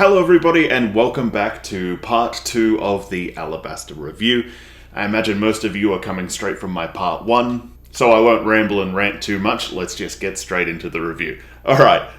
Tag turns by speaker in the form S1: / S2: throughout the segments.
S1: Hello everybody and welcome back to part 2 of the Alabasta review. I imagine most of you are coming straight from my part 1, so I won't ramble and rant too much, let's just get straight into the review. Alright,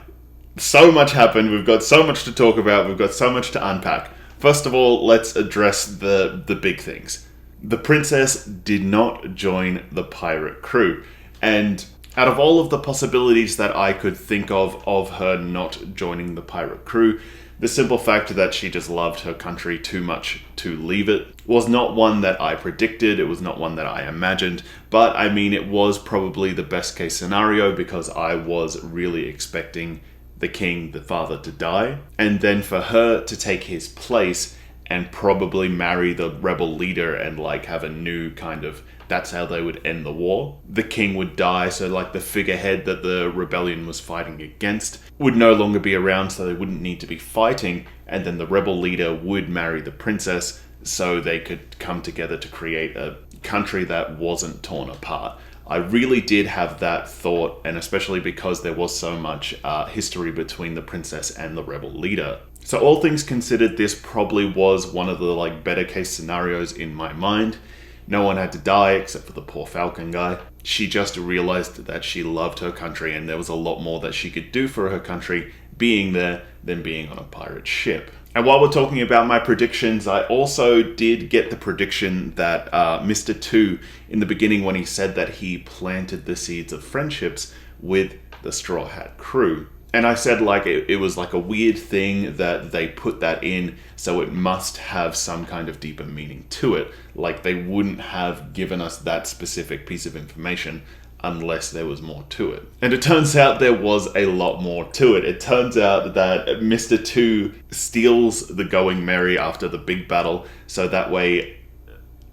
S1: so much happened, we've got so much to talk about, we've got so much to unpack. First of all, let's address the big things. The princess did not join the pirate crew, and out of all of the possibilities that I could think of her not joining the pirate crew, the simple fact that she just loved her country too much to leave it was not one that I predicted, it was not one that I imagined, but I mean it was probably the best case scenario because I was really expecting the king, the father, to die, and then for her to take his place and probably marry the rebel leader and like have a new kind of, that's how they would end the war. The king would die, so like the figurehead that the rebellion was fighting against would no longer be around, so they wouldn't need to be fighting, and then the rebel leader would marry the princess so they could come together to create a country that wasn't torn apart. I really did have that thought, and especially because there was so much history between the princess and the rebel leader. So all things considered, this probably was one of the like better case scenarios in my mind. No one had to die except for the poor falcon guy. She just realized that she loved her country and there was a lot more that she could do for her country being there than being on a pirate ship. And while we're talking about my predictions, I also did get the prediction that Mr. 2, in the beginning when he said that he planted the seeds of friendships with the Straw Hat crew. And I said like it was like a weird thing that they put that in, so it must have some kind of deeper meaning to it. Like they wouldn't have given us that specific piece of information unless there was more to it. And it turns out there was a lot more to it. It turns out that Mr. 2 steals the Going Merry after the big battle, so that way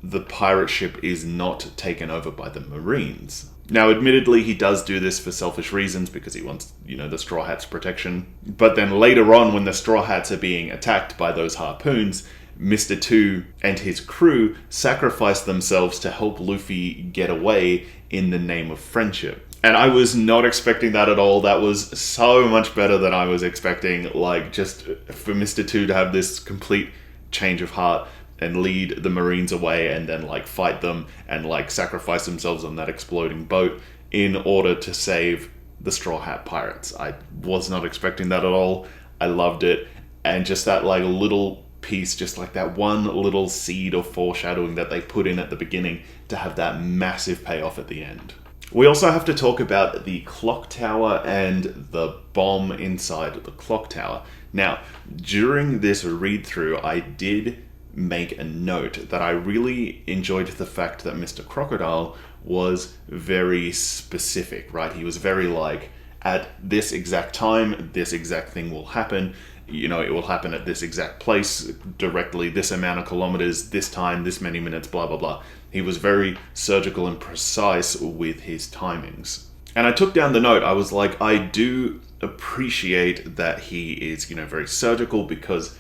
S1: the pirate ship is not taken over by the Marines. Now, admittedly, he does do this for selfish reasons because he wants, the Straw Hats' protection. But then later on, when the Straw Hats are being attacked by those harpoons, Mr. 2 and his crew sacrifice themselves to help Luffy get away in the name of friendship. And I was not expecting that at all. That was so much better than I was expecting. Like, just for Mr. 2 to have this complete change of heart and lead the Marines away and then like fight them and like sacrifice themselves on that exploding boat in order to save the Straw Hat Pirates. I was not expecting that at all. I loved it. And just that like little piece, just like that one little seed of foreshadowing that they put in at the beginning to have that massive payoff at the end. We also have to talk about the clock tower and the bomb inside the clock tower. Now, during this read through, I did make a note that I really enjoyed the fact that Mr. Crocodile was very specific, right? He was very like, at this exact time, this exact thing will happen. It will happen at this exact place, directly this amount of kilometers, this time, this many minutes, blah, blah, blah. He was very surgical and precise with his timings. And I took down the note. I was like, I do appreciate that he is, very surgical because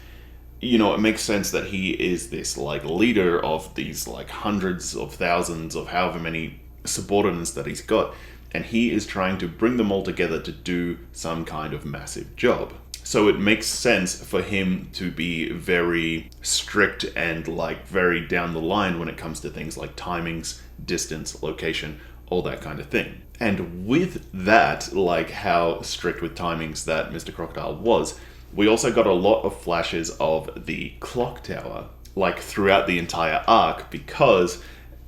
S1: it makes sense that he is this like leader of these like hundreds of thousands of however many subordinates that he's got, and he is trying to bring them all together to do some kind of massive job. So it makes sense for him to be very strict and like very down the line when it comes to things like timings, distance, location, all that kind of thing. And with that, like how strict with timings that Mr. Crocodile was, we also got a lot of flashes of the clock tower, like throughout the entire arc, because,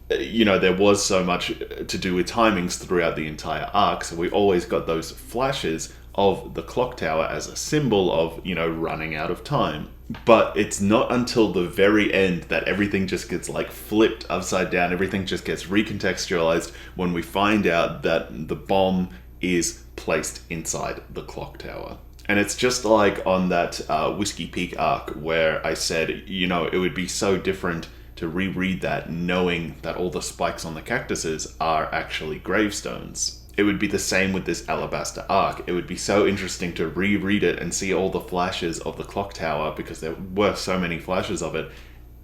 S1: there was so much to do with timings throughout the entire arc, so we always got those flashes of the clock tower as a symbol of, running out of time. But it's not until the very end that everything just gets like flipped upside down, everything just gets recontextualized when we find out that the bomb is placed inside the clock tower. And it's just like on that Whiskey Peak arc where I said, it would be so different to reread that knowing that all the spikes on the cactuses are actually gravestones. It would be the same with this Alabasta arc. It would be so interesting to reread it and see all the flashes of the clock tower because there were so many flashes of it,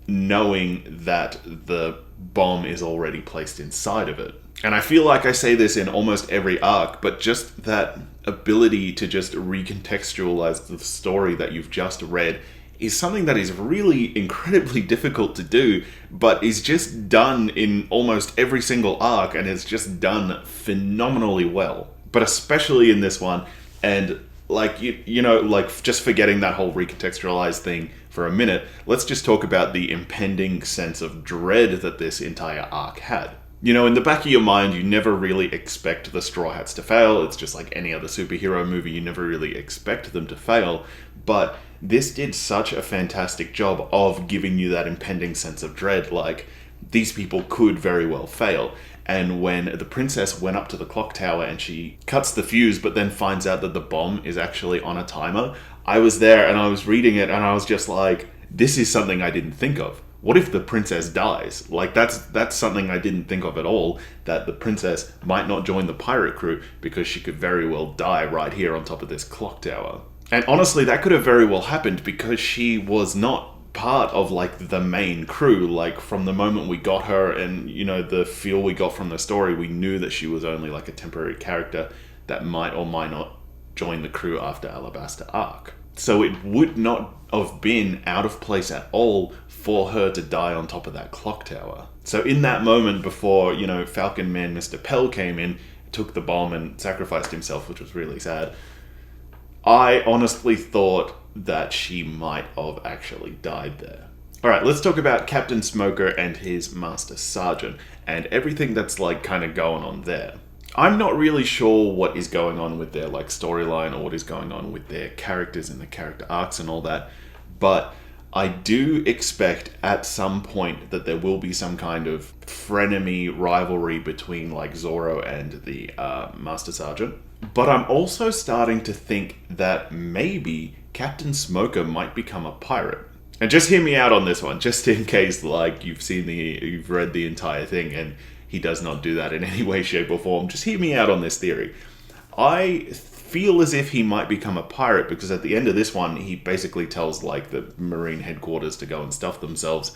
S1: knowing that the bomb is already placed inside of it. And I feel like I say this in almost every arc, but just that ability to just recontextualize the story that you've just read is something that is really incredibly difficult to do, but is just done in almost every single arc, and is just done phenomenally well. But especially in this one, and like, you know, like, just forgetting that whole recontextualized thing for a minute, let's just talk about the impending sense of dread that this entire arc had. You know, in the back of your mind, you never really expect the Straw Hats to fail. It's just like any other superhero movie, you never really expect them to fail. But this did such a fantastic job of giving you that impending sense of dread, like, these people could very well fail. And when the princess went up to the clock tower and she cuts the fuse, but then finds out that the bomb is actually on a timer, I was there and I was reading it and I was just like, this is something I didn't think of. What if the princess dies? Like, that's something I didn't think of at all, that the princess might not join the pirate crew because she could very well die right here on top of this clock tower. And honestly, that could have very well happened because she was not part of, like, the main crew. Like, from the moment we got her and, you know, the feel we got from the story, we knew that she was only, like, a temporary character that might or might not join the crew after Alabasta Arc. So it would not have been out of place at all for her to die on top of that clock tower. So in that moment before, you know, Falcon Man Mr. Pell came in, took the bomb and sacrificed himself, which was really sad, I honestly thought that she might have actually died there. Alright, let's talk about Captain Smoker and his Master Sergeant, and everything that's, like, kind of going on there. I'm not really sure what is going on with their, like, storyline, or what is going on with their characters and the character arcs and all that, but I do expect at some point that there will be some kind of frenemy rivalry between, like, Zoro and the Master Sergeant. But I'm also starting to think that maybe Captain Smoker might become a pirate. And just hear me out on this one, just in case, like, you've read the entire thing and he does not do that in any way, shape, or form. Just hear me out on this theory. I feel as if he might become a pirate because at the end of this one, he basically tells, like, the Marine headquarters to go and stuff themselves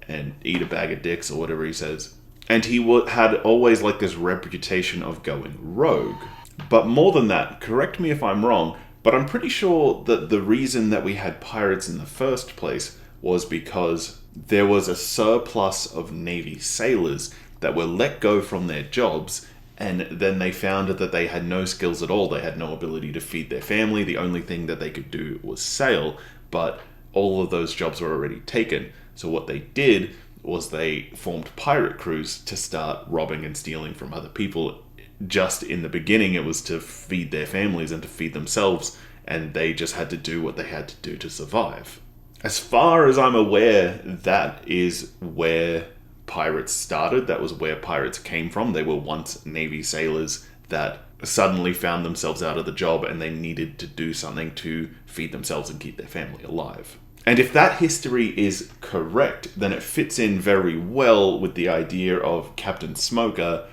S1: and eat a bag of dicks or whatever he says. And he had always, like, this reputation of going rogue. But more than that, correct me if I'm wrong, but I'm pretty sure that the reason that we had pirates in the first place was because there was a surplus of Navy sailors that were let go from their jobs, and then they found that they had no skills at all. They had no ability to feed their family. The only thing that they could do was sail, but all of those jobs were already taken. So what they did was they formed pirate crews to start robbing and stealing from other people. Just in the beginning, it was to feed their families and to feed themselves, and they just had to do what they had to do to survive. As far as I'm aware, that is where pirates started. That was where pirates came from. They were once Navy sailors that suddenly found themselves out of the job and they needed to do something to feed themselves and keep their family alive. And if that history is correct, then it fits in very well with the idea of Captain Smoker,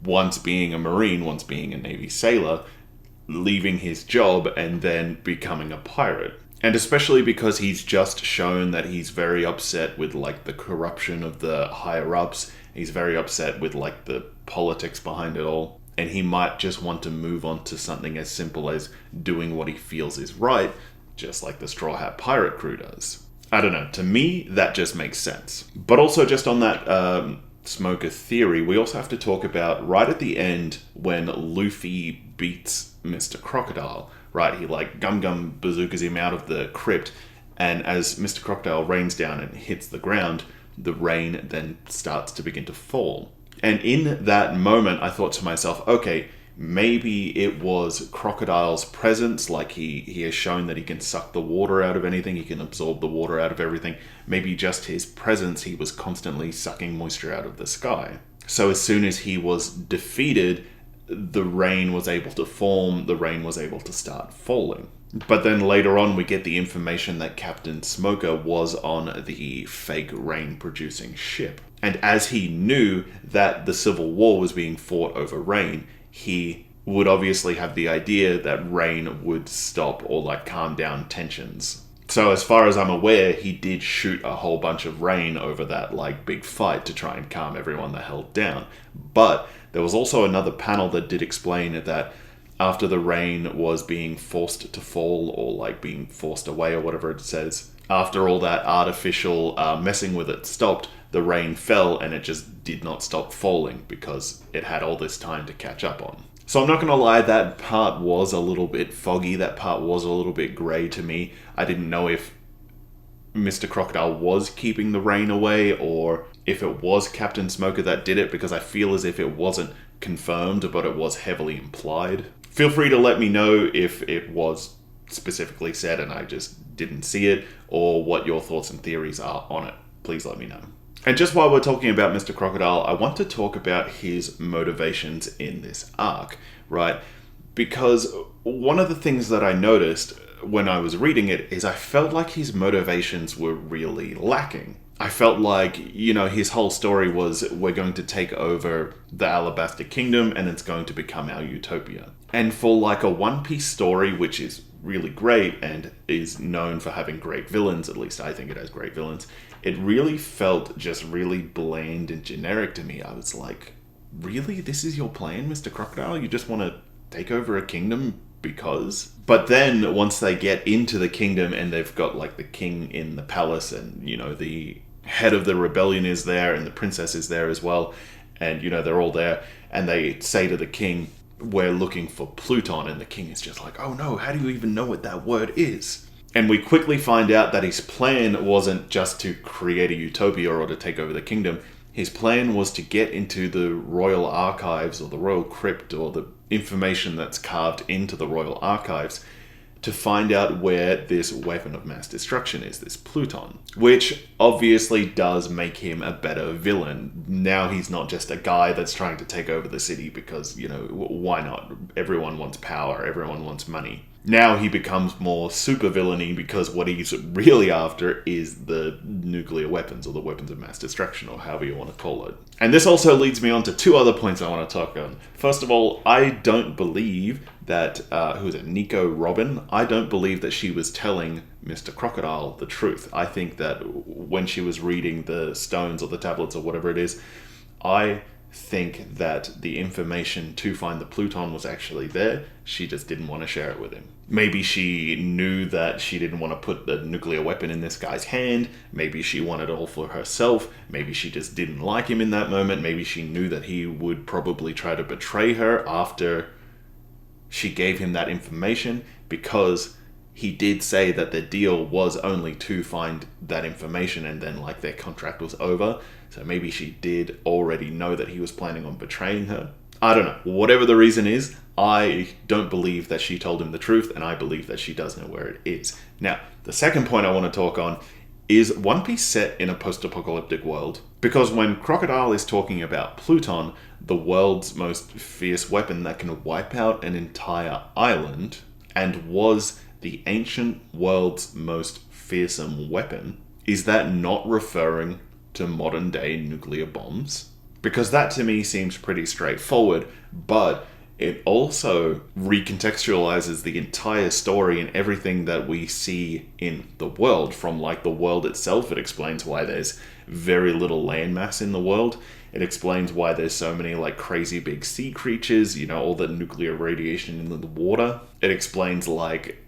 S1: once being a Marine, once being a Navy sailor, leaving his job and then becoming a pirate. And especially because he's just shown that he's very upset with, like, the corruption of the higher-ups. He's very upset with, like, the politics behind it all. And he might just want to move on to something as simple as doing what he feels is right, just like the Straw Hat Pirate crew does. I don't know, to me, that just makes sense. But also just on that Smoker theory, we also have to talk about right at the end when Luffy beats Mr. Crocodile. Right, he, like, gum bazookas him out of the crypt, and as Mr. Crocodile rains down and hits the ground, the rain then starts to begin to fall. And in that moment, I thought to myself, okay, maybe it was Crocodile's presence, like he has shown that he can suck the water out of anything, he can absorb the water out of everything. Maybe just his presence, he was constantly sucking moisture out of the sky. So as soon as he was defeated, the rain was able to form, the rain was able to start falling. But then later on we get the information that Captain Smoker was on the fake rain-producing ship. And as he knew that the Civil War was being fought over rain, he would obviously have the idea that rain would stop or, like, calm down tensions. So as far as I'm aware, he did shoot a whole bunch of rain over that, like, big fight to try and calm everyone the hell down. But There was also another panel that did explain that after the rain was being forced to fall, or like being forced away, or whatever it says, after all that artificial messing with it stopped, the rain fell and it just did not stop falling because it had all this time to catch up on. So I'm not going to lie, that part was a little bit foggy, that part was a little bit grey to me. I didn't know if Mr. Crocodile was keeping the rain away or if it was Captain Smoker that did it, because I feel as if it wasn't confirmed, but it was heavily implied. Feel free to let me know if it was specifically said and I just didn't see it, or what your thoughts and theories are on it. Please let me know. And just while we're talking about Mr. Crocodile, I want to talk about his motivations in this arc, right? Because one of the things that I noticed when I was reading it is I felt like his motivations were really lacking. I felt like, his whole story was, we're going to take over the Alabasta Kingdom and it's going to become our utopia. And for like a One Piece story, which is really great and is known for having great villains, at least I think it has great villains, it really felt just really bland and generic to me. I was like, really? This is your plan, Mr. Crocodile? You just want to take over a kingdom because? But then once they get into the kingdom and they've got like the king in the palace and, the head of the rebellion is there and the princess is there as well, and, they're all there, and they say to the king, we're looking for Pluton, and the king is just like, oh no, how do you even know what that word is? And we quickly find out that his plan wasn't just to create a utopia or to take over the kingdom. His plan was to get into the royal archives or the royal crypt or the information that's carved into the royal archives to find out where this weapon of mass destruction is, this Pluton, which obviously does make him a better villain. Now he's not just a guy that's trying to take over the city because, why not? Everyone wants power, everyone wants money. Now he becomes more super villainy because what he's really after is the nuclear weapons or the weapons of mass destruction or however you want to call it. And this also leads me on to two other points I want to talk on. First of all, I don't believe that, Nico Robin? I don't believe that she was telling Mr. Crocodile the truth. I think that when she was reading the stones or the tablets or whatever it is, I think that the information to find the Pluton was actually there. She just didn't want to share it with him. Maybe she knew that she didn't want to put the nuclear weapon in this guy's hand. Maybe she wanted it all for herself. Maybe she just didn't like him in that moment. Maybe she knew that he would probably try to betray her after she gave him that information, because he did say that the deal was only to find that information and then their contract was over. So maybe she did already know that he was planning on betraying her. I don't know. Whatever the reason is, I don't believe that she told him the truth, and I believe that she does know where it is. Now, the second point I want to talk on is One Piece set in a post-apocalyptic world? Because when Crocodile is talking about Pluton, the world's most fierce weapon that can wipe out an entire island, and was the ancient world's most fearsome weapon, is that not referring to modern day nuclear bombs? Because that to me seems pretty straightforward, but it also recontextualizes the entire story and everything that we see in the world. From the world itself, it explains why there's very little landmass in the world. It explains why there's so many crazy big sea creatures, all the nuclear radiation in the water. It explains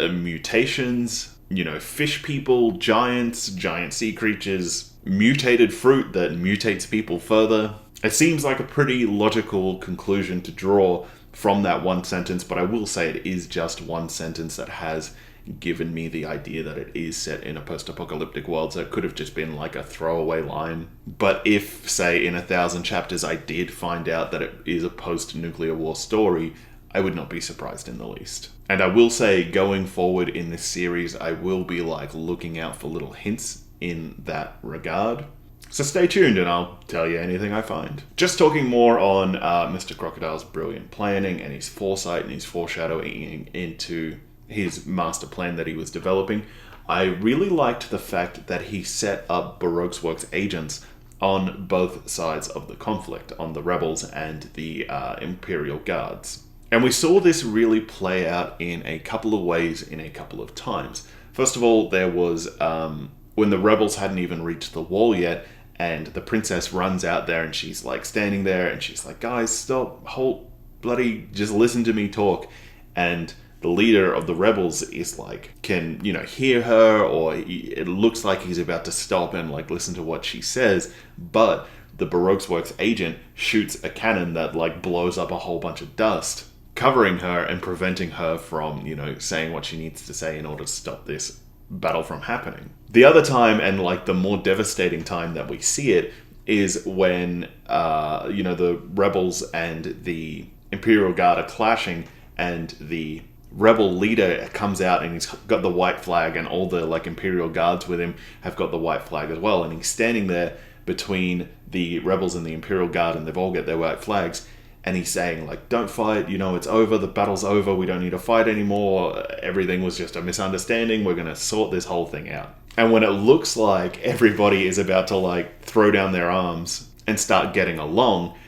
S1: mutations, fish people, giants, giant sea creatures, mutated fruit that mutates people further. It seems like a pretty logical conclusion to draw from that one sentence, but I will say it is just one sentence that has given me the idea that it is set in a post-apocalyptic world, so it could have just been a throwaway line. But if, say, in 1,000 chapters I did find out that it is a post-nuclear war story, I would not be surprised in the least. And I will say, going forward in this series, I will be looking out for little hints in that regard. So stay tuned and I'll tell you anything I find. Just talking more on Mr. Crocodile's brilliant planning and his foresight and his foreshadowing into his master plan that he was developing, I really liked the fact that he set up Baroque's Works agents on both sides of the conflict, on the rebels and the Imperial Guards. And we saw this really play out in a couple of ways in a couple of times. First of all, there was when the rebels hadn't even reached the wall yet, and the princess runs out there and she's like standing there and she's like, guys, stop, hold, bloody, just listen to me talk. And the leader of the rebels is like, can, hear her, or it looks like he's about to stop and like listen to what she says, but the Baroque Works agent shoots a cannon that like blows up a whole bunch of dust, covering her and preventing her from, saying what she needs to say in order to stop this battle from happening. The other time, and like the more devastating time that we see it, is when, the rebels and the Imperial Guard are clashing, and the rebel leader comes out and he's got the white flag, and all the like Imperial Guards with him have got the white flag as well, and he's standing there between the rebels and the Imperial Guard, and they've all got their white flags, and he's saying like, don't fight, it's over, the battle's over, we don't need to fight anymore, everything was just a misunderstanding, we're gonna sort this whole thing out. And when it looks like everybody is about to like throw down their arms and start getting along,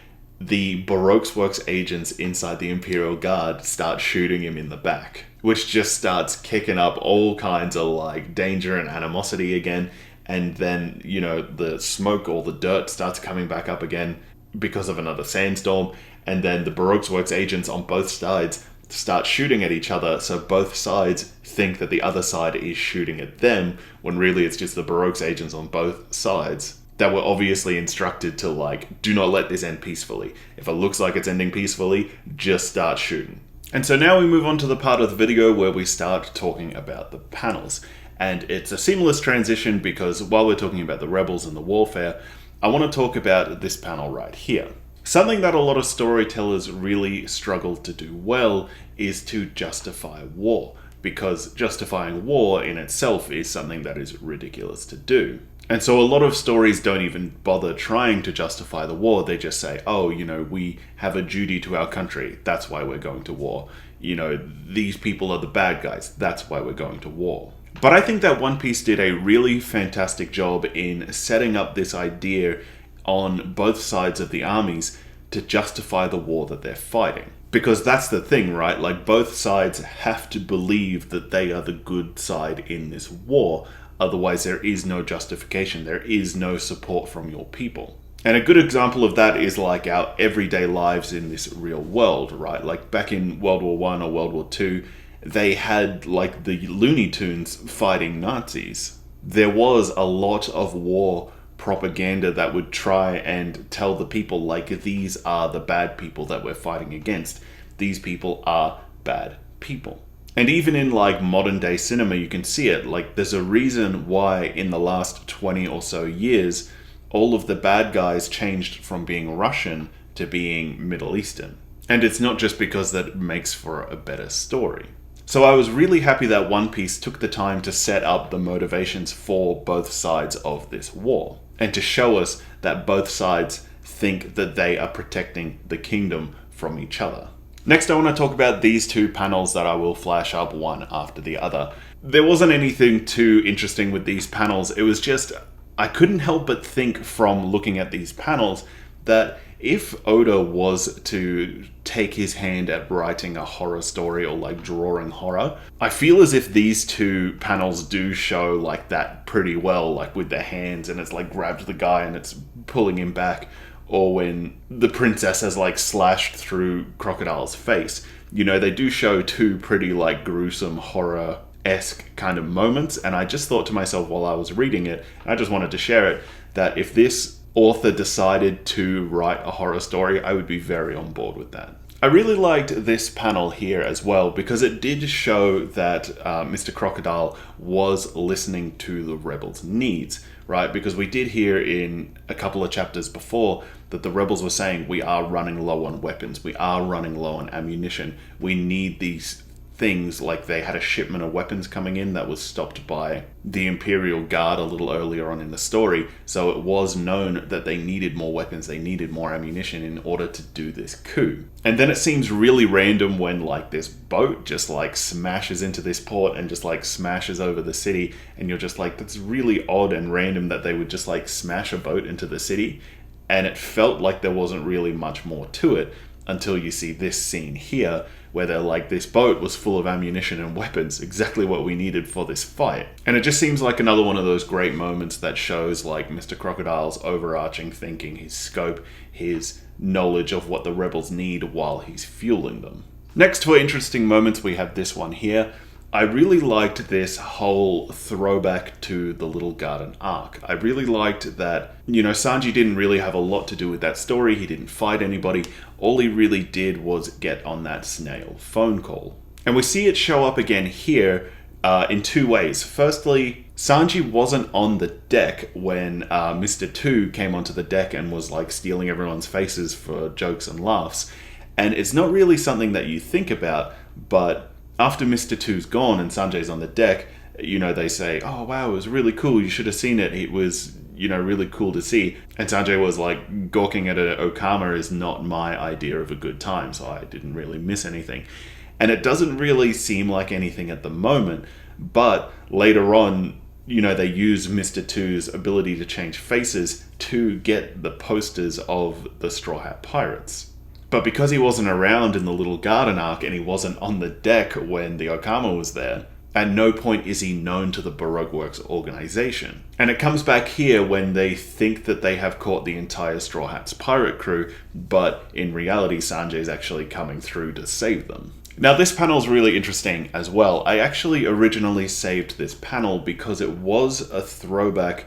S1: the Baroque Works agents inside the Imperial Guard start shooting him in the back, which just starts kicking up all kinds of like danger and animosity again. And then, the smoke or the dirt starts coming back up again because of another sandstorm. And then the Baroque Works agents on both sides start shooting at each other. So both sides think that the other side is shooting at them, when really it's just the Baroque agents on both sides that were obviously instructed to like, do not let this end peacefully. If it looks like it's ending peacefully, just start shooting. And so now we move on to the part of the video where we start talking about the panels. And it's a seamless transition because while we're talking about the rebels and the warfare, I want to talk about this panel right here. Something that a lot of storytellers really struggle to do well is to justify war, because justifying war in itself is something that is ridiculous to do. And so a lot of stories don't even bother trying to justify the war. They just say, oh, we have a duty to our country, that's why we're going to war. These people are the bad guys, that's why we're going to war. But I think that One Piece did a really fantastic job in setting up this idea on both sides of the armies to justify the war that they're fighting. Because that's the thing, right? Like, both sides have to believe that they are the good side in this war. Otherwise, there is no justification. There is no support from your people. And a good example of that is like our everyday lives in this real world, right? Like back in World War I or World War II, they had like the Looney Tunes fighting Nazis. There was a lot of war propaganda that would try and tell the people like, these are the bad people that we're fighting against. These people are bad people. And even in like modern day cinema, you can see it. Like, there's a reason why in the last 20 or so years, all of the bad guys changed from being Russian to being Middle Eastern. And it's not just because that makes for a better story. So I was really happy that One Piece took the time to set up the motivations for both sides of this war, and to show us that both sides think that they are protecting the kingdom from each other. Next, I want to talk about these two panels that I will flash up one after the other. There wasn't anything too interesting with these panels. It was just, I couldn't help but think from looking at these panels that if Oda was to take his hand at writing a horror story or like drawing horror, I feel as if these two panels do show like that pretty well, like with their hands and it's like grabbed the guy and it's pulling him back, or when the princess has like slashed through Crocodile's face. They do show two pretty like gruesome horror-esque kind of moments, and I just thought to myself while I was reading it, and I just wanted to share it, that if this author decided to write a horror story, I would be very on board with that. I really liked this panel here as well because it did show that Mr. Crocodile was listening to the rebels' needs, right? Because we did hear in a couple of chapters before that the rebels were saying, we are running low on weapons, we are running low on ammunition, we need these things. Like they had a shipment of weapons coming in that was stopped by the Imperial Guard a little earlier on in the story, so it was known that they needed more weapons, they needed more ammunition in order to do this coup. And then it seems really random when like this boat just like smashes into this port and just like smashes over the city, and you're just like, that's really odd and random that they would just like smash a boat into the city. And it felt like there wasn't really much more to it until you see this scene here, where they're like, this boat was full of ammunition and weapons, exactly what we needed for this fight. And it just seems like another one of those great moments that shows like Mr. Crocodile's overarching thinking, his scope, his knowledge of what the rebels need while he's fueling them. Next, for interesting moments, we have this one here. I really liked this whole throwback to the Little Garden arc. I really liked that, Sanji didn't really have a lot to do with that story. He didn't fight anybody. All he really did was get on that snail phone call. And we see it show up again here in two ways. Firstly, Sanji wasn't on the deck when Mr. 2 came onto the deck and was like stealing everyone's faces for jokes and laughs. And it's not really something that you think about, but after Mr. 2's gone and Sanjay's on the deck, they say, oh wow, it was really cool, you should have seen it, it was, really cool to see. And Sanjay was like, gawking at an Okama is not my idea of a good time, so I didn't really miss anything. And it doesn't really seem like anything at the moment, but later on, they use Mr. 2's ability to change faces to get the posters of the Straw Hat Pirates. But because he wasn't around in the Little Garden arc and he wasn't on the deck when the Okama was there, at no point is he known to the Baroque Works organization. And it comes back here when they think that they have caught the entire Straw Hats pirate crew, but in reality Sanjay's actually coming through to save them. Now this panel is really interesting as well. I actually originally saved this panel because it was a throwback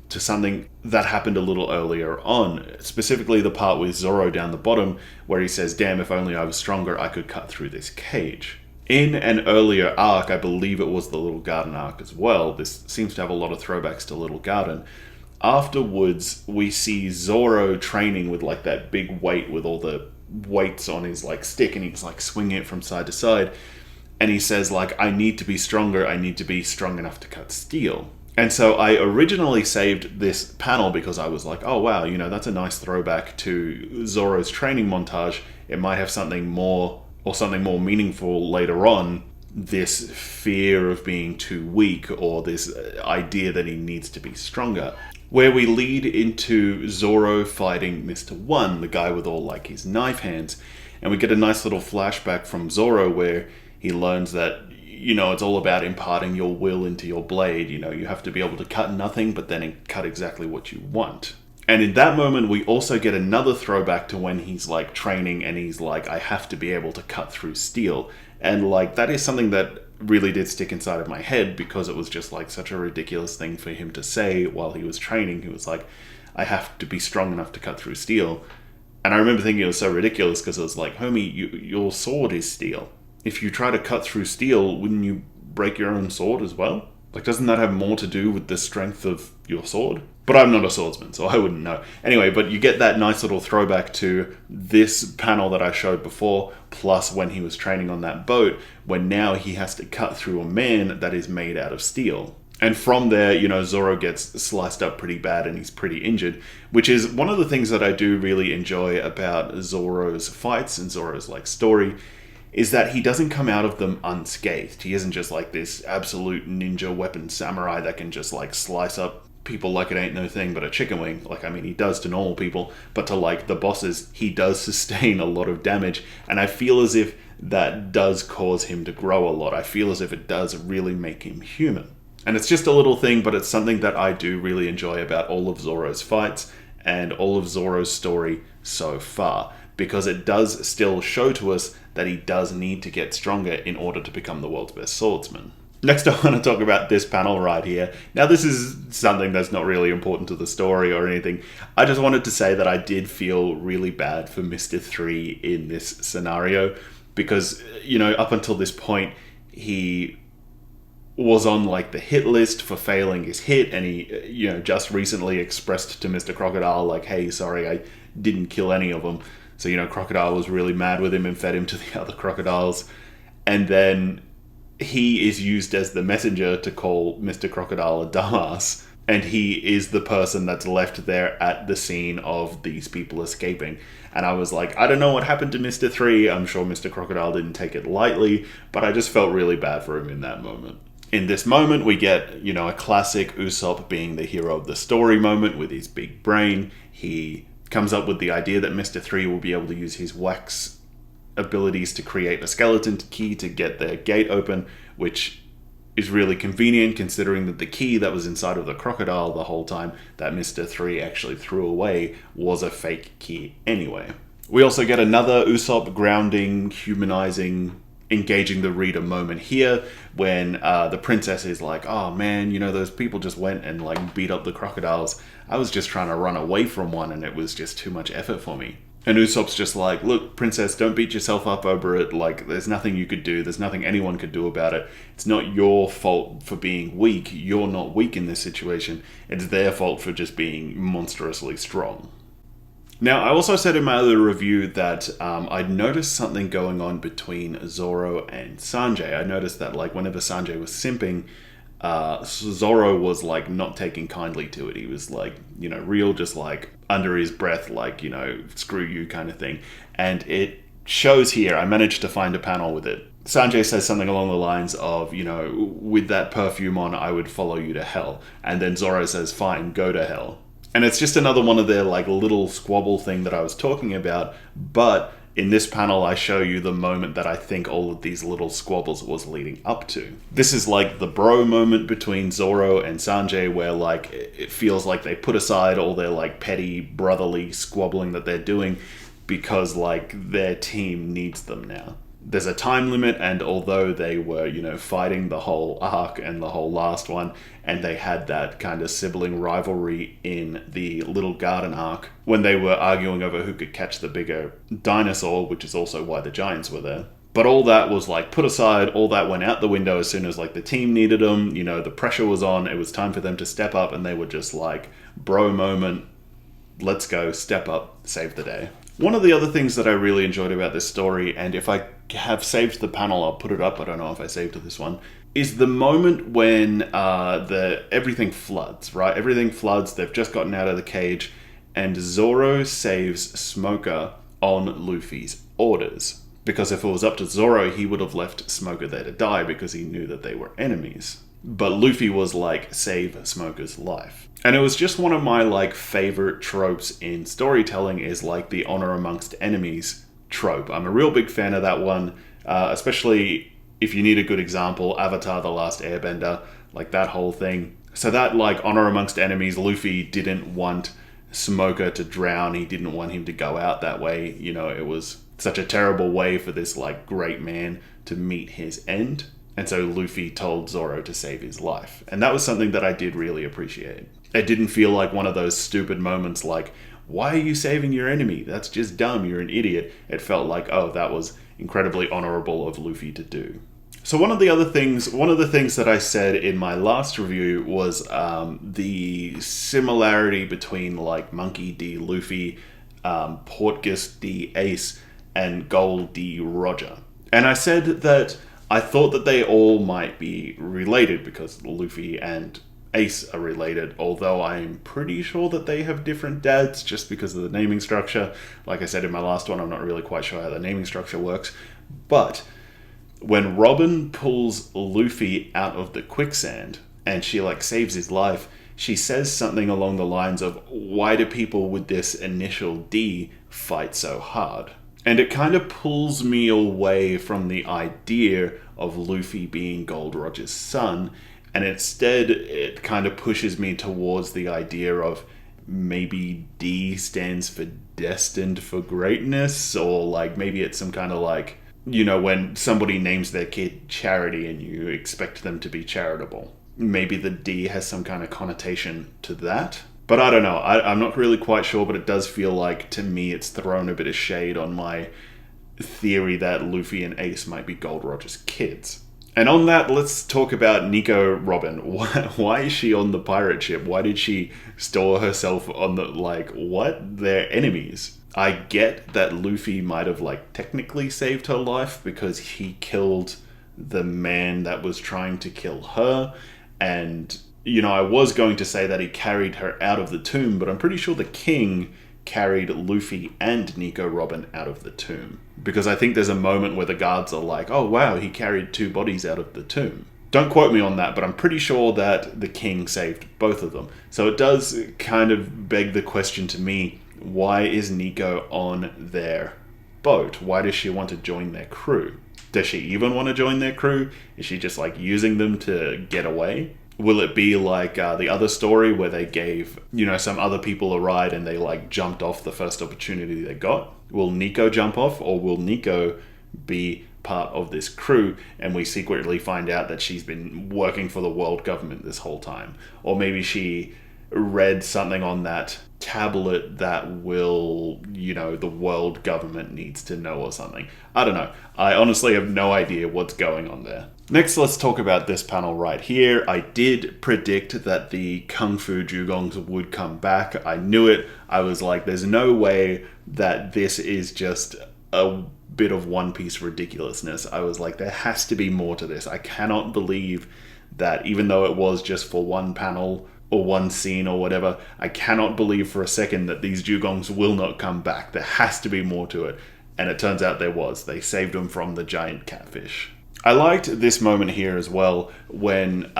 S1: to something that happened a little earlier on, specifically the part with Zoro down the bottom where he says, damn, if only I was stronger, I could cut through this cage. In an earlier arc, I believe it was the Little Garden arc as well, this seems to have a lot of throwbacks to Little Garden. Afterwards, we see Zoro training with like that big weight with all the weights on his like stick, and he's like swinging it from side to side, and he says like, I need to be stronger, I need to be strong enough to cut steel. And so I originally saved this panel because I was like, oh wow, that's a nice throwback to Zoro's training montage. It might have something more or something more meaningful later on, this fear of being too weak or this idea that he needs to be stronger. Where we lead into Zoro fighting Mr. 1, the guy with all like his knife hands, and we get a nice little flashback from Zoro where he learns that it's all about imparting your will into your blade. You have to be able to cut nothing, but then cut exactly what you want. And in that moment, we also get another throwback to when he's like training and he's like, I have to be able to cut through steel. And like, that is something that really did stick inside of my head because it was just like such a ridiculous thing for him to say while he was training. He was like, I have to be strong enough to cut through steel. And I remember thinking it was so ridiculous because it was like, homie, your sword is steel. If you try to cut through steel, wouldn't you break your own sword as well? Like, doesn't that have more to do with the strength of your sword? But I'm not a swordsman, so I wouldn't know. Anyway, but you get that nice little throwback to this panel that I showed before, plus when he was training on that boat, when now he has to cut through a man that is made out of steel. And from there, Zoro gets sliced up pretty bad and he's pretty injured, which is one of the things that I do really enjoy about Zoro's fights and Zoro's like story, is that he doesn't come out of them unscathed. He isn't just like this absolute ninja weapon samurai that can just like slice up people like it ain't no thing but a chicken wing. Like, I mean, he does to normal people, but to like the bosses, he does sustain a lot of damage. And I feel as if that does cause him to grow a lot. I feel as if it does really make him human. And it's just a little thing, but it's something that I do really enjoy about all of Zoro's fights and all of Zoro's story so far, because it does still show to us that he does need to get stronger in order to become the world's best swordsman. Next, I want to talk about this panel right here. Now, this is something that's not really important to the story or anything. I just wanted to say that I did feel really bad for Mr. 3 in this scenario because, up until this point, he was on like the hit list for failing his hit, and he, just recently expressed to Mr. Crocodile like, hey, sorry, I didn't kill any of them. So, Crocodile was really mad with him and fed him to the other crocodiles. And then he is used as the messenger to call Mr. Crocodile a dumbass. And he is the person that's left there at the scene of these people escaping. And I was like, I don't know what happened to Mr. 3. I'm sure Mr. Crocodile didn't take it lightly, but I just felt really bad for him in that moment. In this moment, we get, a classic Usopp being the hero of the story moment with his big brain. He comes up with the idea that Mr. 3 will be able to use his wax abilities to create a skeleton key to get their gate open, which is really convenient considering that the key that was inside of the crocodile the whole time that Mr. 3 actually threw away was a fake key anyway. We also get another Usopp grounding, humanizing, engaging the reader moment here when the princess is like, oh man, you know, those people just went and like beat up the crocodiles. I was just trying to run away from one and it was just too much effort for me. And Usopp's just like, look, princess, don't beat yourself up over it. Like, there's nothing you could do. There's nothing anyone could do about it. It's not your fault for being weak. You're not weak in this situation. It's their fault for just being monstrously strong. Now, I also said in my other review that I'd noticed something going on between Zoro and Sanjay. I noticed that, like, whenever Sanjay was simping, Zoro was, like, not taking kindly to it. He was, like, you know, real just, like, under his breath, like, you know, screw you kind of thing. And it shows here. I managed to find a panel with it. Sanjay says something along the lines of, you know, with that perfume on, I would follow you to hell. And then Zoro says, fine, go to hell. And it's just another one of their, like, little squabble thing that I was talking about. But in this panel, I show you the moment that I think all of these little squabbles was leading up to. This is like the bro moment between Zoro and Sanjay, where, like, it feels like they put aside all their, like, petty brotherly squabbling that they're doing because, like, their team needs them now. There's a time limit, and although they were, you know, fighting the whole arc and the whole last one, and they had that kind of sibling rivalry in the Little Garden arc, when they were arguing over who could catch the bigger dinosaur, which is also why the giants were there. But all that was, like, put aside, all that went out the window as soon as, like, the team needed them, you know, the pressure was on, it was time for them to step up, and they were just like, bro moment, let's go, step up, save the day. One of the other things that I really enjoyed about this story, and if I have saved the panel, I'll put it up, I don't know if I saved this one, is the moment when everything floods, right? Everything floods, they've just gotten out of the cage, and Zoro saves Smoker on Luffy's orders. Because if it was up to Zoro, he would have left Smoker there to die because he knew that they were enemies. But Luffy was like, save Smoker's life. And it was just one of my, like, favorite tropes in storytelling is, like, the honor amongst enemies trope. I'm a real big fan of that one, especially if you need a good example, Avatar: The Last Airbender, like that whole thing. So that, like, honor amongst enemies, Luffy didn't want Smoker to drown. He didn't want him to go out that way. You know, it was such a terrible way for this, like, great man to meet his end. And so Luffy told Zoro to save his life. And that was something that I did really appreciate. It didn't feel like one of those stupid moments like, why are you saving your enemy? That's just dumb, you're an idiot. It felt like, oh, that was incredibly honorable of Luffy to do. So one of the things that I said in my last review was the similarity between, like, Monkey D. Luffy, Portgas D. Ace, and Gold D. Roger. And I said that I thought that they all might be related because Luffy and Ace are related, although I'm pretty sure that they have different dads just because of the naming structure. Like I said in my last one, I'm not really quite sure how the naming structure works. But when Robin pulls Luffy out of the quicksand and she, like, saves his life, she says something along the lines of, why do people with this initial D fight so hard? And it kind of pulls me away from the idea of Luffy being Gold Roger's son, and instead it kind of pushes me towards the idea of maybe D stands for destined for greatness, or, like, maybe it's some kind of, like, you know, when somebody names their kid Charity and you expect them to be charitable. Maybe the D has some kind of connotation to that. But I don't know, I'm not really quite sure, but it does feel like, to me, it's thrown a bit of shade on my theory that Luffy and Ace might be Gold Roger's kids. And on that, let's talk about Nico Robin. Why is she on the pirate ship? Why did she store herself on the, like, what? They're enemies. I get that Luffy might have, like, technically saved her life because he killed the man that was trying to kill her, and, you know, I was going to say that he carried her out of the tomb, but I'm pretty sure the king carried Luffy and Nico Robin out of the tomb. Because I think there's a moment where the guards are like, oh wow, he carried 2 bodies out of the tomb. Don't quote me on that, but I'm pretty sure that the king saved both of them. So it does kind of beg the question to me, why is Nico on there? boat? Why does she want to join their crew? Does she even want to join their crew? Is she just like using them to get away? Will it be like the other story where they gave, some other people a ride and they like jumped off the first opportunity they got? Will Nico jump off, or will Nico be part of this crew and we secretly find out that she's been working for the world government this whole time? Or maybe she read something on that tablet that will, the world government needs to know or something. I don't know. I honestly have no idea what's going on there. Next, let's talk about this panel right here. I did predict that the Kung Fu Jugongs would come back. I knew it. I was like, there's no way that this is just a bit of One Piece ridiculousness. I was like, there has to be more to this. I cannot believe that even though it was just for one panel or one scene or whatever, I cannot believe for a second that these Jugongs will not come back. There has to be more to it. And it turns out there was. They saved them from the giant catfish. I liked this moment here as well when,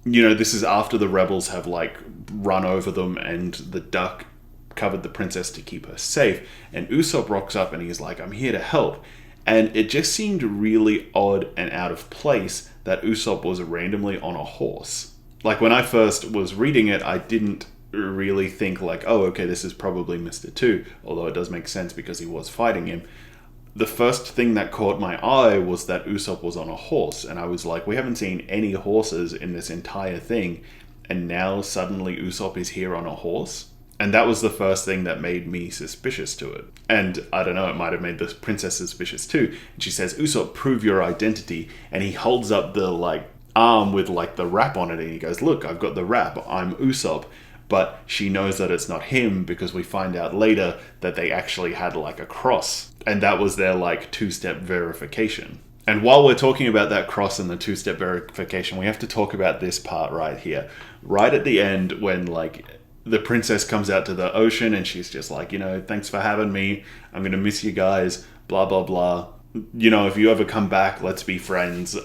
S1: this is after the rebels have like run over them and the duck covered the princess to keep her safe. And Usopp rocks up and he's like, I'm here to help. And it just seemed really odd and out of place that Usopp was randomly on a horse. Like when I first was reading it, I didn't really think like, oh, okay, this is probably Mr. 2, although it does make sense because he was fighting him. The first thing that caught my eye was that Usopp was on a horse, and I was like, we haven't seen any horses in this entire thing, and now suddenly Usopp is here on a horse? And that was the first thing that made me suspicious to it. And I don't know, it might have made the princess suspicious too. And she says, Usopp, prove your identity. And he holds up the arm with the wrap on it, and he goes, look, I've got the wrap, I'm Usopp. But she knows that it's not him because we find out later that they actually had a cross. And that was their two-step verification. And while we're talking about that cross and the two-step verification, we have to talk about this part right here. Right at the end when the princess comes out to the ocean and she's just like, thanks for having me. I'm going to miss you guys, blah, blah, blah. If you ever come back, let's be friends.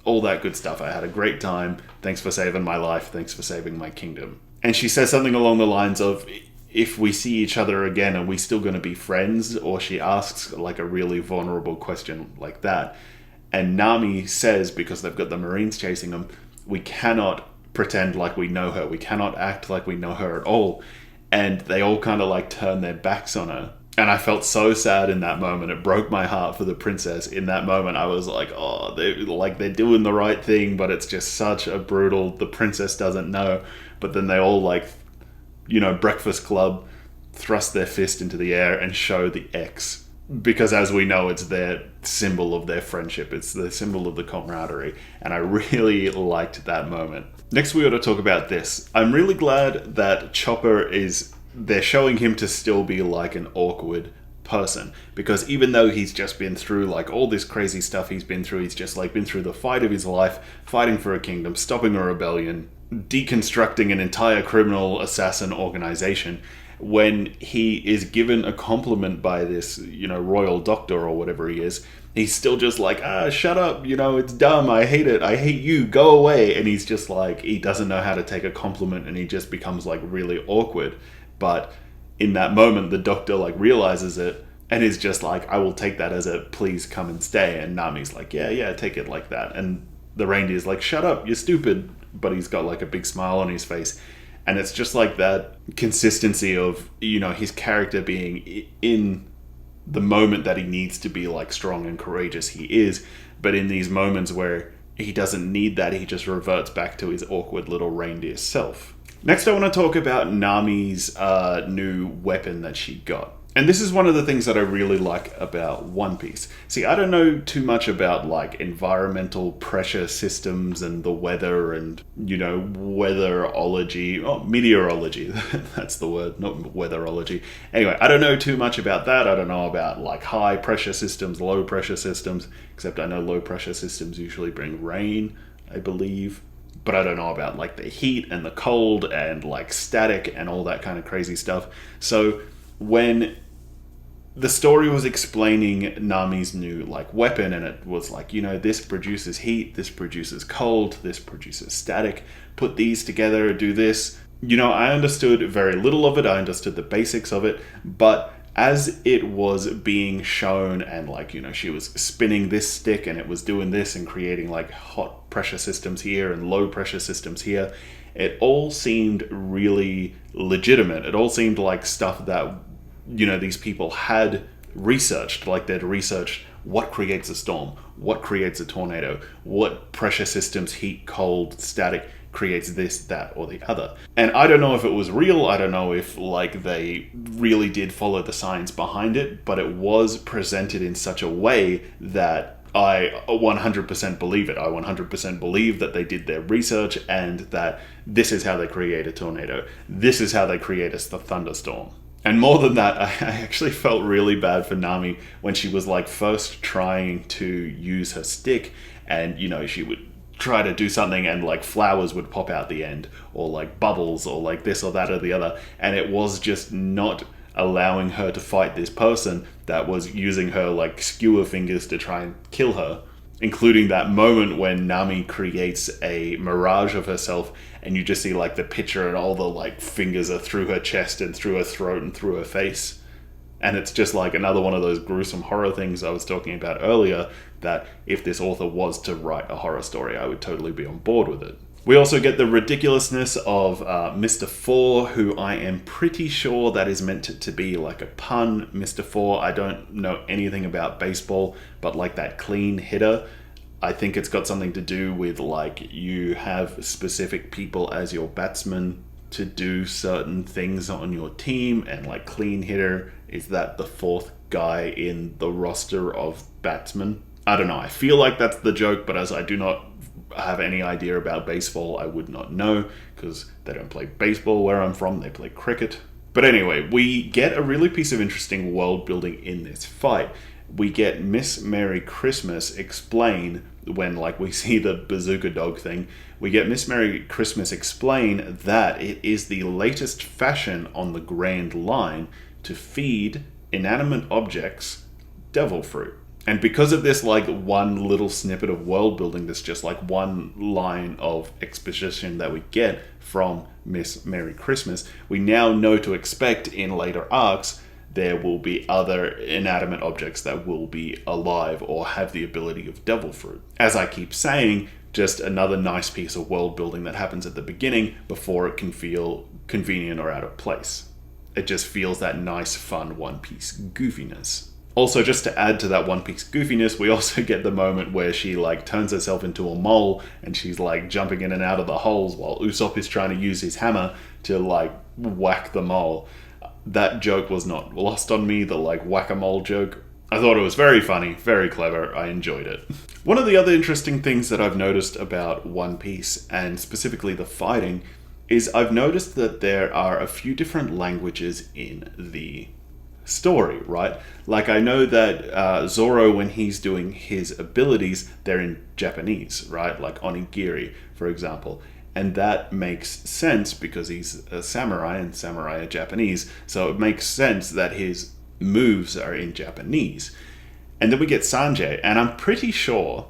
S1: All that good stuff. I had a great time. Thanks for saving my life. Thanks for saving my kingdom. And she says something along the lines of, if we see each other again, are we still going to be friends? Or she asks a really vulnerable question like that. And Nami says, because they've got the Marines chasing them, we cannot pretend like we know her. We cannot act like we know her at all. And they all kind of turn their backs on her. And I felt so sad in that moment. It broke my heart for the princess. In that moment, I was like, oh, they're doing the right thing, but it's just such a brutal, the princess doesn't know. But then they all Breakfast Club, thrust their fist into the air and show the X. Because as we know, it's their symbol of their friendship. It's the symbol of the camaraderie. And I really liked that moment. Next, we ought to talk about this. I'm really glad that Chopper they're showing him to still be an awkward person, because even though he's just been through all this crazy stuff he's been through, he's just been through the fight of his life, fighting for a kingdom, stopping a rebellion, deconstructing an entire criminal assassin organization. When he is given a compliment by this, royal doctor or whatever he is, he's still just shut up, it's dumb, I hate it, I hate you, go away. And he's just he doesn't know how to take a compliment, and he just becomes really awkward. But in that moment, the doctor realizes it and is just I will take that as a please come and stay. And Nami's yeah, take it like that. And the reindeer's shut up, you're stupid. But he's got a big smile on his face. And it's just that consistency of, his character being in the moment that he needs to be strong and courageous, he is. But in these moments where he doesn't need that, he just reverts back to his awkward little reindeer self. Next, I want to talk about Nami's new weapon that she got. And this is one of the things that I really like about One Piece. See, I don't know too much about environmental pressure systems and the weather and, weatherology. Oh, meteorology. That's the word, not weatherology. Anyway, I don't know too much about that. I don't know about high pressure systems, low pressure systems, except I know low pressure systems usually bring rain, I believe. But I don't know about the heat and the cold and static and all that kind of crazy stuff. So when the story was explaining Nami's new weapon, and it was this produces heat, this produces cold, this produces static, put these together, do this. I understood very little of it. I understood the basics of it, but as it was being shown and like, she was spinning this stick and it was doing this and creating like hot pressure systems here and low pressure systems here, it all seemed really legitimate. It all seemed like stuff that, these people had researched, like they'd researched what creates a storm, what creates a tornado, what pressure systems, heat, cold, static, creates this, that, or the other. And I don't know if it was real, I don't know if like they really did follow the science behind it, but it was presented in such a way that I 100% believe it. I 100% believe that they did their research and that this is how they create a tornado. This is how they create a thunderstorm. And more than that, I actually felt really bad for Nami when she was like first trying to use her stick and, she would try to do something and like flowers would pop out the end or like bubbles or like this or that or the other, and it was just not allowing her to fight this person that was using her like skewer fingers to try and kill her, including that moment when Nami creates a mirage of herself and you just see like the picture and all the like fingers are through her chest and through her throat and through her face. And it's just like another one of those gruesome horror things I was talking about earlier, that if this author was to write a horror story, I would totally be on board with it. We also get the ridiculousness of Mr. Four, who I am pretty sure that is meant to be like a pun. Mr. Four, I don't know anything about baseball, but like that clean hitter, I think it's got something to do with like you have specific people as your batsmen to do certain things on your team, and like clean hitter, is that the fourth guy in the roster of batsmen? I don't know, I feel like that's the joke, but as I do not have any idea about baseball, I would not know, because they don't play baseball where I'm from, they play cricket. But anyway, we get a really piece of interesting world building in this fight. We get Miss Merry Christmas explain, when like we see the bazooka dog thing, we get Miss Merry Christmas explain that it is the latest fashion on the Grand Line to feed inanimate objects devil fruit. And because of this like one little snippet of world building, this just like one line of exposition that we get from Miss Merry Christmas, we now know to expect in later arcs there will be other inanimate objects that will be alive or have the ability of devil fruit. As I keep saying, just another nice piece of world building that happens at the beginning before it can feel convenient or out of place. It just feels that nice, fun One Piece goofiness. Also, just to add to that One Piece goofiness, we also get the moment where she like turns herself into a mole and she's like jumping in and out of the holes while Usopp is trying to use his hammer to like whack the mole. That joke was not lost on me, the like whack-a-mole joke. I thought it was very funny, very clever, I enjoyed it. One of the other interesting things that I've noticed about One Piece, and specifically the fighting, is I've noticed that there are a few different languages in the story, right? Like I know that Zoro, when he's doing his abilities, they're in Japanese, right? Like onigiri, for example. And that makes sense because he's a samurai and samurai are Japanese. So it makes sense that his moves are in Japanese. And then we get Sanjay, and I'm pretty sure,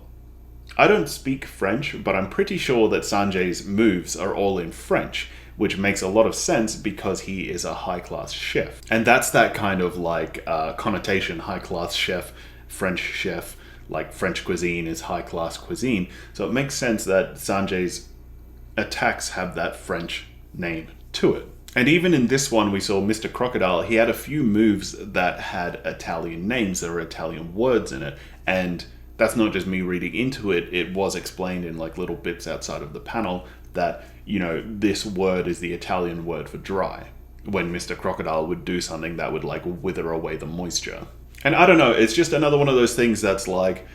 S1: I don't speak French, but I'm pretty sure that Sanjay's moves are all in French, which makes a lot of sense because he is a high-class chef. And that's that kind of like connotation, high-class chef, French chef, like French cuisine is high-class cuisine. So it makes sense that Sanjay's attacks have that French name to it. And even in this one, we saw Mr. Crocodile, he had a few moves that had Italian names, there were Italian words in it. And that's not just me reading into it, it was explained in like little bits outside of the panel that, you know, this word is the Italian word for dry. When Mr. Crocodile would do something that would like wither away the moisture. And I don't know, it's just another one of those things that's like,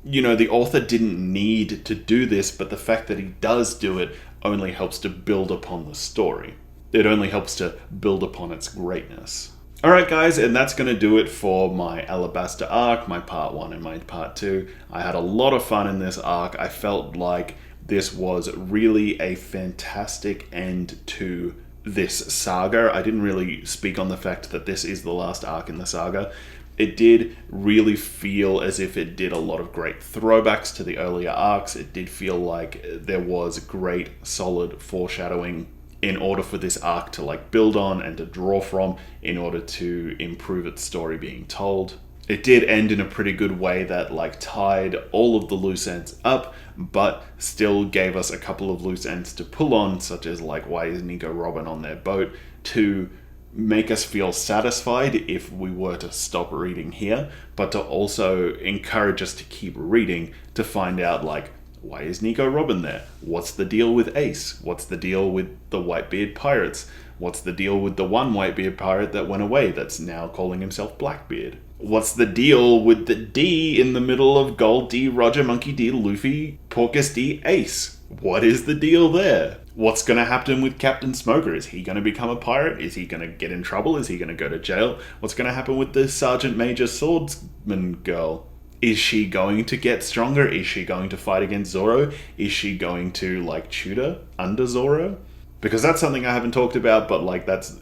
S1: you know, the author didn't need to do this, but the fact that he does do it only helps to build upon the story. It only helps to build upon its greatness. Alright guys, and that's going to do it for my Alabasta arc, my part 1 and my part 2. I had a lot of fun in this arc. I felt like this was really a fantastic end to this saga. I didn't really speak on the fact that this is the last arc in the saga. It did really feel as if it did a lot of great throwbacks to the earlier arcs. It did feel like there was great, solid foreshadowing in order for this arc to like build on and to draw from in order to improve its story being told. It did end in a pretty good way that like tied all of the loose ends up, but still gave us a couple of loose ends to pull on, such as like, why is Nico Robin on their boat, to make us feel satisfied if we were to stop reading here, but to also encourage us to keep reading to find out like, why is Nico Robin there? What's the deal with Ace? What's the deal with the Whitebeard pirates? What's the deal with the one Whitebeard pirate that went away that's now calling himself Blackbeard? What's the deal with the D in the middle of Gold D, Roger, Monkey D, Luffy, Porcus D, Ace? What is the deal there? What's going to happen with Captain Smoker? Is he going to become a pirate? Is he going to get in trouble? Is he going to go to jail? What's going to happen with the Sergeant Major Swordsman girl? Is she going to get stronger? Is she going to fight against Zoro? Is she going to, like, tutor under Zoro? Because that's something I haven't talked about, but, like, that's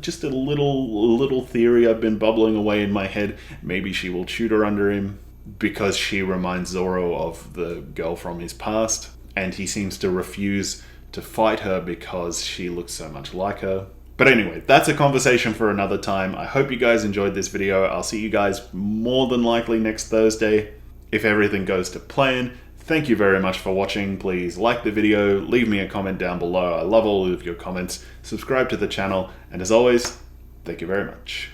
S1: just a little theory I've been bubbling away in my head. Maybe she will tutor under him because she reminds Zoro of the girl from his past, and he seems to refuse to fight her because she looks so much like her. But anyway, that's a conversation for another time. I hope you guys enjoyed this video. I'll see you guys more than likely next Thursday, if everything goes to plan. Thank you very much for watching. Please like the video, leave me a comment down below. I love all of your comments. Subscribe to the channel, and as always, thank you very much.